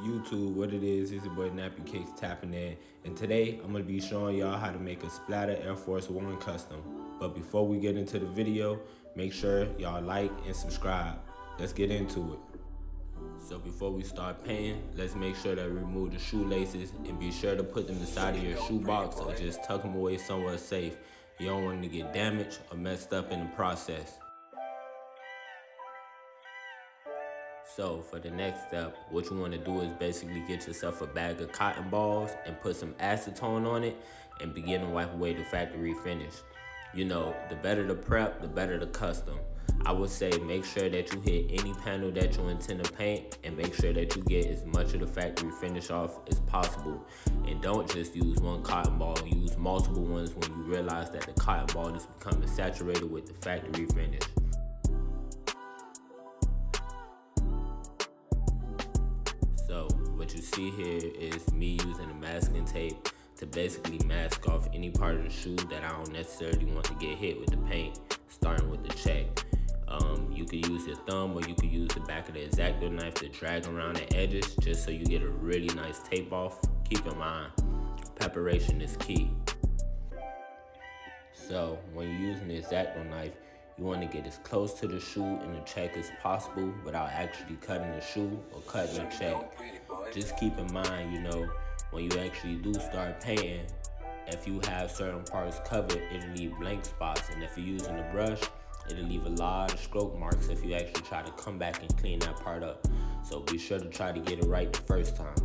YouTube, what it is your boy NappyKickz tapping in, and today I'm going to be showing y'all how to make a Splatter AF1 custom. But before we get into the video, make sure y'all like and subscribe. Let's get into it. So before we start painting, let's make sure that we remove the shoelaces and be sure to put them inside of your shoebox or just tuck them away somewhere safe. You don't want them to get damaged or messed up in the process. So for the next step, what you want to do is basically get yourself a bag of cotton balls and put some acetone on it and begin to wipe away the factory finish. You know, the better the prep, the better the custom. I would say make sure that you hit any panel that you intend to paint and make sure that you get as much of the factory finish off as possible. And don't just use one cotton ball, use multiple ones when you realize that the cotton ball is becoming saturated with the factory finish. So what you see here is me using a masking tape to basically mask off any part of the shoe that I don't necessarily want to get hit with the paint, starting with the check. You could use your thumb or you could use the back of the X-Acto knife to drag around the edges just so you get a really nice tape off. Keep in mind, preparation is key. So when you're using the X-Acto knife, you want to get as close to the shoe and the check as possible without actually cutting the shoe or cutting the check. Just keep in mind, you know, when you actually do start painting, if you have certain parts covered, it'll leave blank spots. And if you're using a brush, it'll leave a lot of stroke marks if you actually try to come back and clean that part up. So be sure to try to get it right the first time.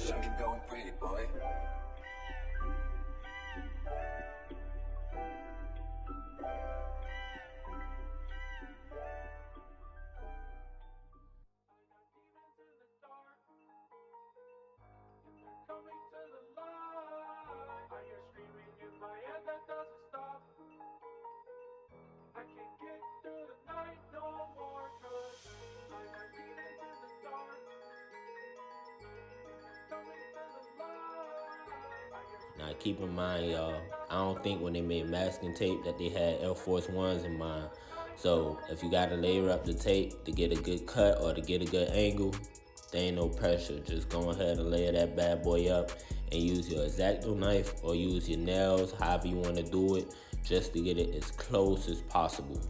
Looking going pretty, boy. Coming to the light, I hear screaming in my head that doesn't stop. I can't get through the night no more, 'cause I got demons in the dark. Coming to the light. Now keep in mind, y'all, I don't think when they made masking tape that they had Air Force Ones in mind. So if you gotta layer up the tape to get a good cut or to get a good angle, there ain't no pressure. Just go ahead and layer that bad boy up and use your X-Acto knife or use your nails, however you want to do it, just to get it as close as possible.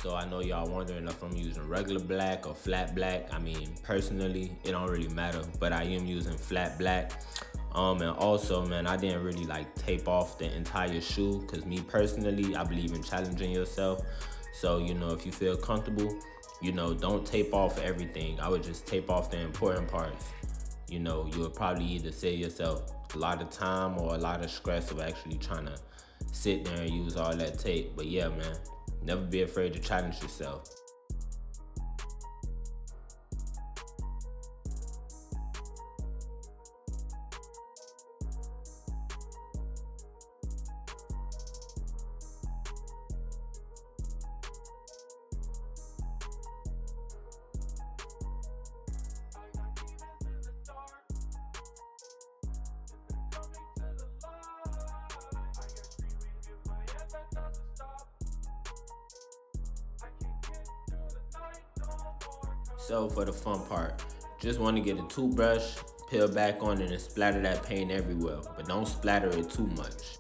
Also, I know y'all wondering if I'm using regular black or flat black. I mean, personally, it don't really matter, but I am using flat black. And also, man, I didn't really like tape off the entire shoe because me personally, I believe in challenging yourself. So, you know, if you feel comfortable, you know, don't tape off everything. I would just tape off the important parts. You know, you would probably either save yourself a lot of time or a lot of stress of actually trying to sit there and use all that tape. But yeah, man, never be afraid to challenge yourself. So for the fun part, just want to get a toothbrush, peel back on it and splatter that paint everywhere, but don't splatter it too much.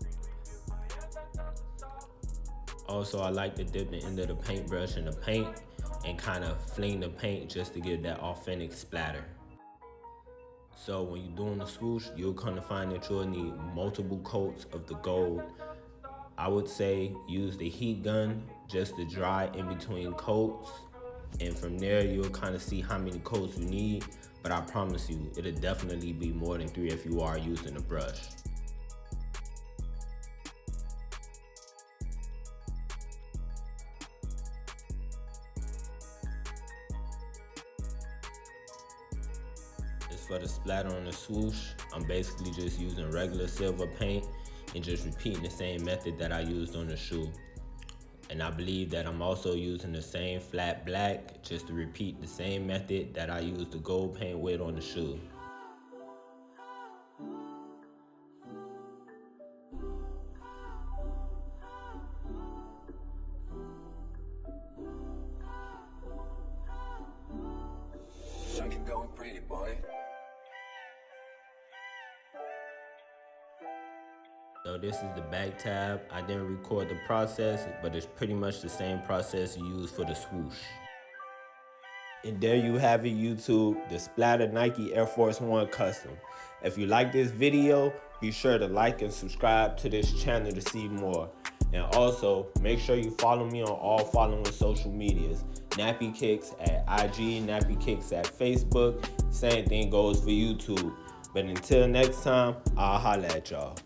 Also, I like to dip the end of the paintbrush in the paint and kind of fling the paint just to give that authentic splatter. So when you're doing the swoosh, you'll kind of find that you'll need multiple coats of the gold. I would say use the heat gun just to dry in between coats. And from there, you'll kind of see how many coats you need. But I promise you, it'll definitely be more than 3 if you are using a brush. As for the splatter on the swoosh, I'm basically just using regular silver paint and just repeating the same method that I used on the shoe. And I believe that I'm also using the same flat black just to repeat the same method that I used the gold paint with on the shoe. Looking going pretty, boy. So this is the back tab. I didn't record the process, but it's pretty much the same process you use for the swoosh. And there you have it, YouTube, the Splatter Nike Air Force 1 Custom. If you like this video, be sure to like and subscribe to this channel to see more. And also, make sure you follow me on all following social medias. NappyKickz at IG, NappyKickz at Facebook. Same thing goes for YouTube. But until next time, I'll holla at y'all.